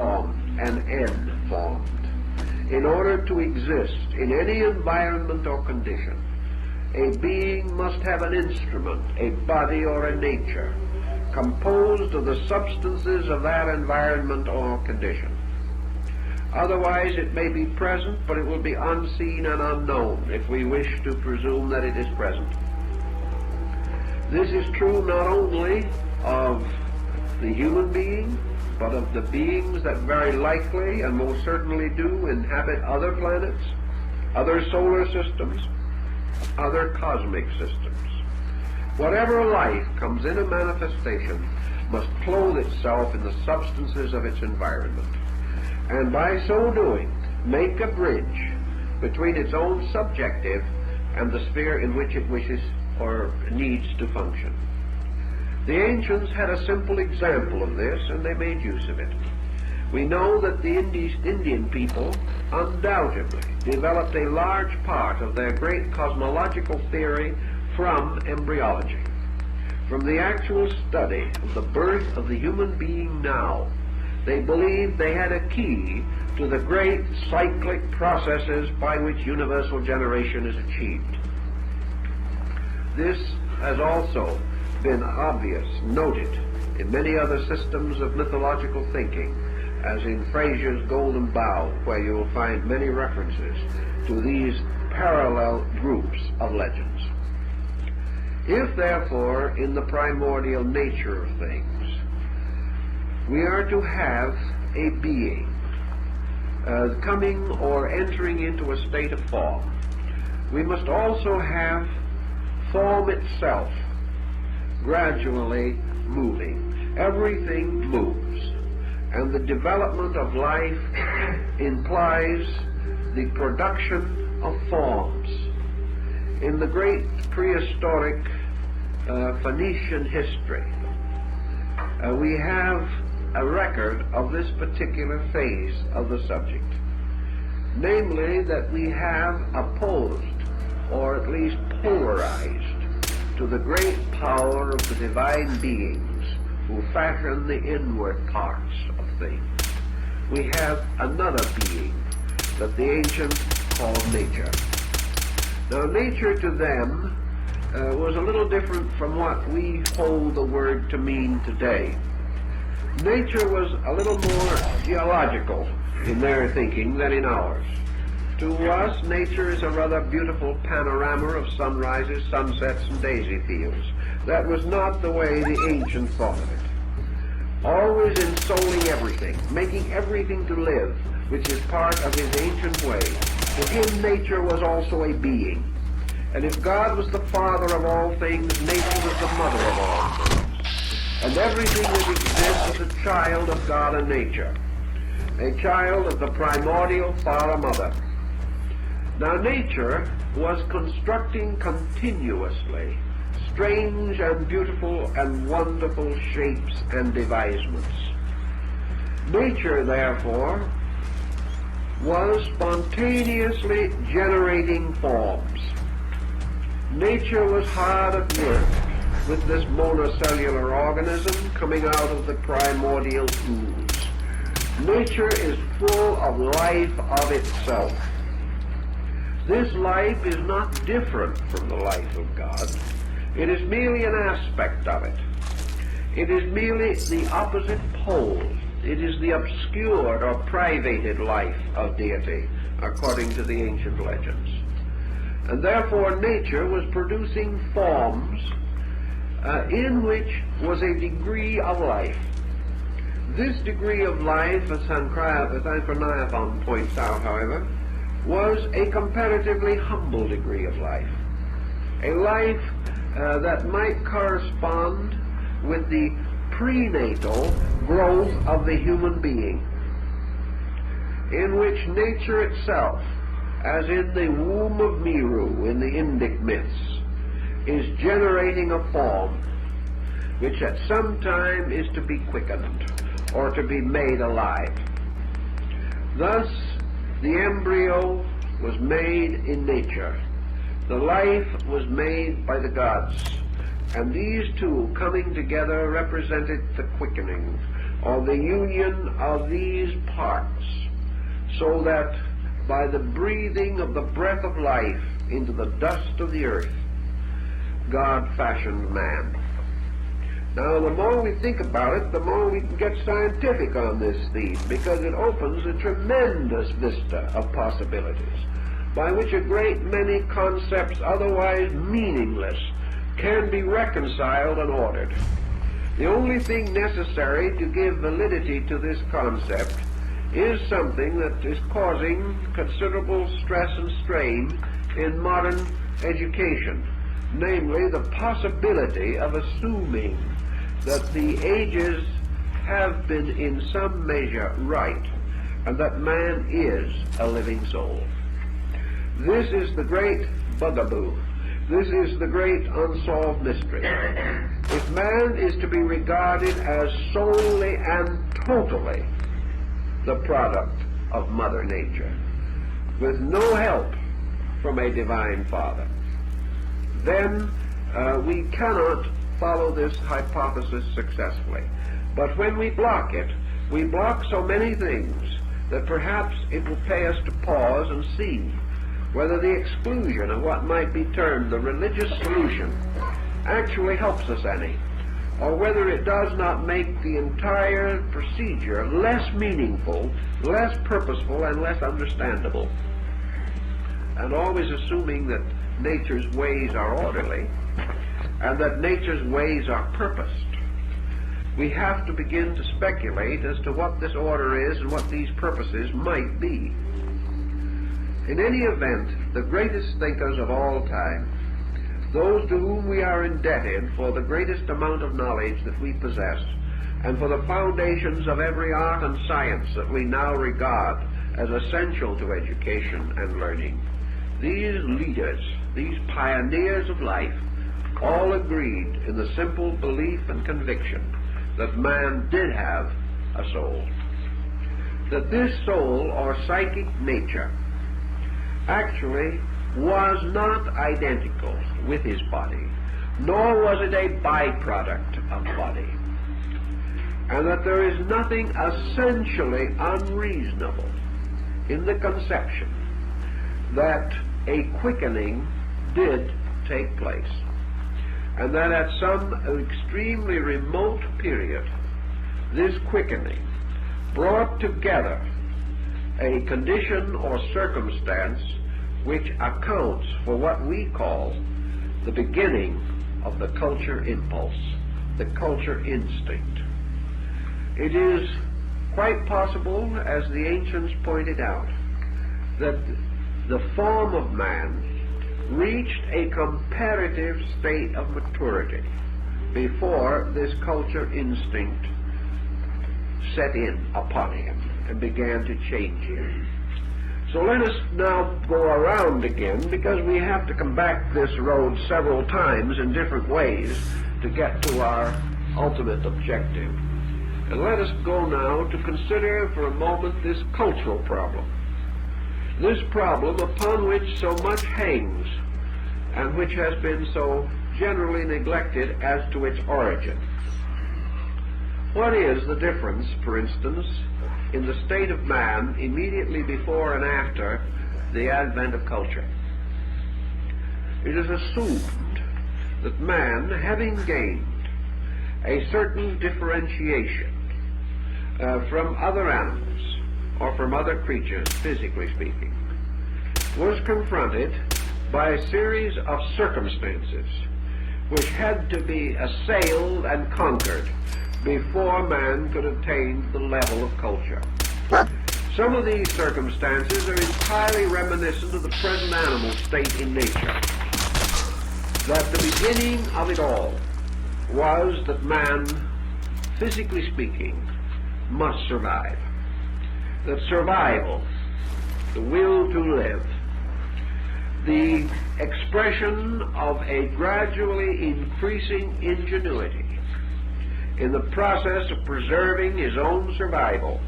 formed and end formed. In order to exist in any environment or condition, a being must have an instrument, a body or a nature, composed of the substances of that environment or condition. Otherwise it may be present, but it will be unseen and unknown if we wish to presume that it is present. This is true not only of the human being, but of the beings that very likely and most certainly do inhabit other planets, other solar systems, other cosmic systems. Whatever life comes into manifestation must clothe itself in the substances of its environment, and by so doing make a bridge between its own subjective and the sphere in which it wishes or needs to function. The ancients had a simple example of this, and they made use of it. We know that the Indian people undoubtedly developed a large part of their great cosmological theory from embryology, from the actual study of the birth of the human being now. They believed they had a key to the great cyclic processes by which universal generation is achieved. This has also been noted in many other systems of mythological thinking, as in Fraser's Golden Bough, where you will find many references to these parallel groups of legends. If, therefore, in the primordial nature of things, we are to have a being coming or entering into a state of form, we must also have form itself gradually moving. Everything moves, and the development of life implies the production of forms. In the great prehistoric Phoenician history, we have a record of this particular phase of the subject, namely that we have opposed, or at least polarized, to the great power of the divine beings who fashion the inward parts of things. We have another being that the ancients called nature. Now, nature to them was a little different from what we hold the word to mean today. Nature was a little more geological in their thinking than in ours. To us, nature is a rather beautiful panorama of sunrises, sunsets, and daisy fields. That was not the way the ancient thought of it. Always ensouling everything, making everything to live, which is part of his ancient way. For him, nature was also a being. And if God was the father of all things, nature was the mother of all things. And everything that exists is a child of God and nature, a child of the primordial father-mother. Now, nature was constructing continuously strange and beautiful and wonderful shapes and devisements. Nature, therefore, was spontaneously generating forms. Nature was hard at work with this monocellular organism coming out of the primordial ooze. Nature is full of life of itself. This life is not different from the life of God. It is merely an aspect of it. It is merely the opposite pole. It is the obscured or privated life of deity, according to the ancient legends. And therefore nature was producing forms in which was a degree of life. This degree of life, as Anthropology points out, however, was a comparatively humble degree of life. A life that might correspond with the prenatal growth of the human being, in which nature itself, as in the womb of Meru in the Indic myths, is generating a form which at some time is to be quickened or to be made alive. Thus, the embryo was made in nature. The life was made by the gods. And these two coming together represented the quickening, or the union of these parts, so that by the breathing of the breath of life into the dust of the earth, God fashioned man. Now, the more we think about it, the more we can get scientific on this theme, because it opens a tremendous vista of possibilities by which a great many concepts otherwise meaningless can be reconciled and ordered. The only thing necessary to give validity to this concept is something that is causing considerable stress and strain in modern education, namely the possibility of assuming that the ages have been in some measure right, and that man is a living soul. This is the great bugaboo. This is the great unsolved mystery. If man is to be regarded as solely and totally the product of Mother Nature, with no help from a divine Father, then we cannot follow this hypothesis successfully. But when we block it, we block so many things that perhaps it will pay us to pause and see whether the exclusion of what might be termed the religious solution actually helps us any, or whether it does not make the entire procedure less meaningful, less purposeful, and less understandable. And always assuming that nature's ways are orderly, and that nature's ways are purposed, we have to begin to speculate as to what this order is and what these purposes might be. In any event, the greatest thinkers of all time, those to whom we are indebted for the greatest amount of knowledge that we possess, and for the foundations of every art and science that we now regard as essential to education and learning, these leaders, these pioneers of life, all agreed in the simple belief and conviction that man did have a soul. That this soul, or psychic nature, actually was not identical with his body, nor was it a byproduct of body, and that there is nothing essentially unreasonable in the conception that a quickening did take place, and that at some extremely remote period this quickening brought together a condition or circumstance which accounts for what we call the beginning of the culture impulse, the culture instinct. It is quite possible, as the ancients pointed out, that the form of man reached a comparative state of maturity before this culture instinct set in upon him and began to change him. So let us now go around again, because we have to come back this road several times in different ways to get to our ultimate objective. And let us go now to consider for a moment this cultural problem. This problem upon which so much hangs, and which has been so generally neglected as to its origin. What is the difference, for instance, in the state of man immediately before and after the advent of culture? It is assumed that man, having gained a certain differentiation from other animals or from other creatures, physically speaking, was confronted by a series of circumstances which had to be assailed and conquered before man could attain the level of culture. Some of these circumstances are entirely reminiscent of the present animal state in nature. That the beginning of it all was that man, physically speaking, must survive. That survival, the will to live, the expression of a gradually increasing ingenuity in the process of preserving his own survival,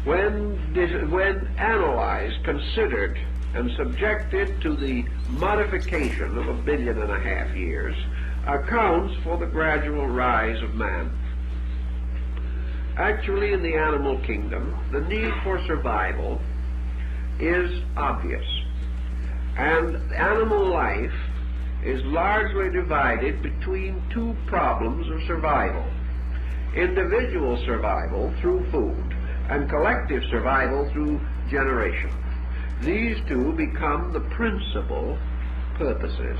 when analyzed, considered, and subjected to the modification of 1.5 billion years, accounts for the gradual rise of man. Actually, in the animal kingdom, the need for survival is obvious. And animal life is largely divided between two problems of survival: individual survival through food and collective survival through generation. These two become the principal purposes.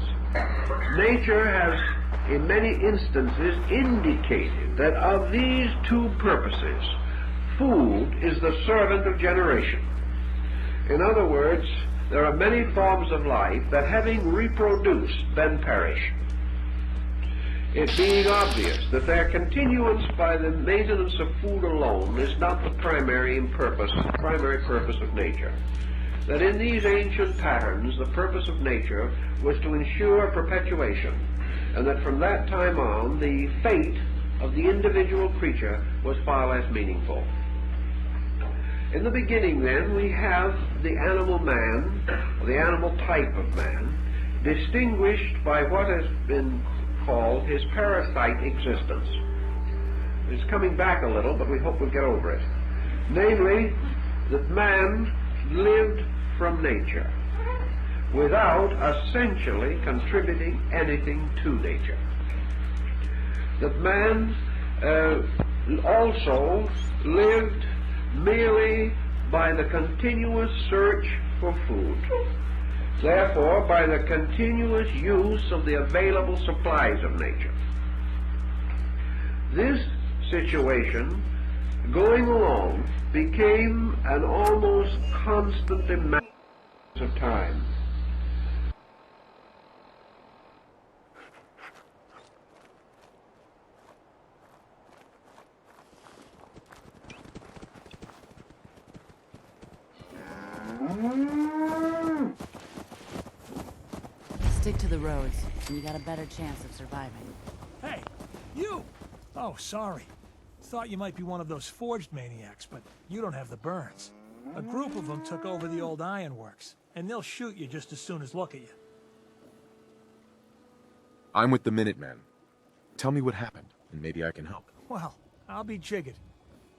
Nature has, in many instances, indicated that of these two purposes, food is the servant of generation. In other words, there are many forms of life that, having reproduced, then perish. It being obvious that their continuance by the maintenance of food alone is not the primary purpose of nature. That in these ancient patterns, the purpose of nature was to ensure perpetuation, and that from that time on, the fate of the individual creature was far less meaningful. In the beginning, then, we have the animal man, or the animal type of man, distinguished by what has been called his parasite existence. It's coming back a little, but we hope we'll get over it. Namely, that man lived from nature without essentially contributing anything to nature. That man also lived merely by the continuous search for food. Therefore, by the continuous use of the available supplies of nature. This situation, going along, became an almost constant demand of time. Stick to the roads, and you got a better chance of surviving. Hey, you! Oh, sorry. Thought you might be one of those forged maniacs, but you don't have the burns. A group of them took over the old ironworks, and they'll shoot you just as soon as look at you. I'm with the Minutemen. Tell me what happened, and maybe I can help. Well, I'll be jiggered.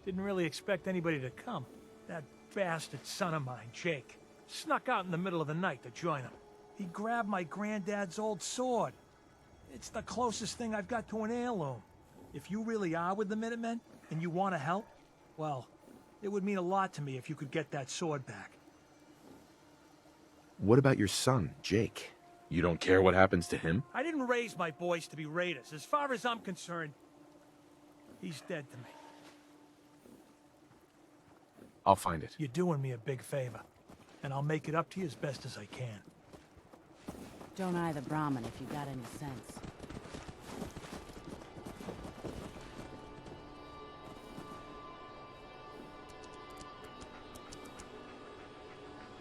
Didn't really expect anybody to come. That bastard son of mine, Jake, snuck out in the middle of the night to join him. He grabbed my granddad's old sword. It's the closest thing I've got to an heirloom. If you really are with the Minutemen, and you want to help, well, it would mean a lot to me if you could get that sword back. What about your son, Jake? You don't care what happens to him? I didn't raise my boys to be raiders. As far as I'm concerned, he's dead to me. I'll find it. You're doing me a big favor, and I'll make it up to you as best as I can. Don't eye the Brahmin if you got any sense.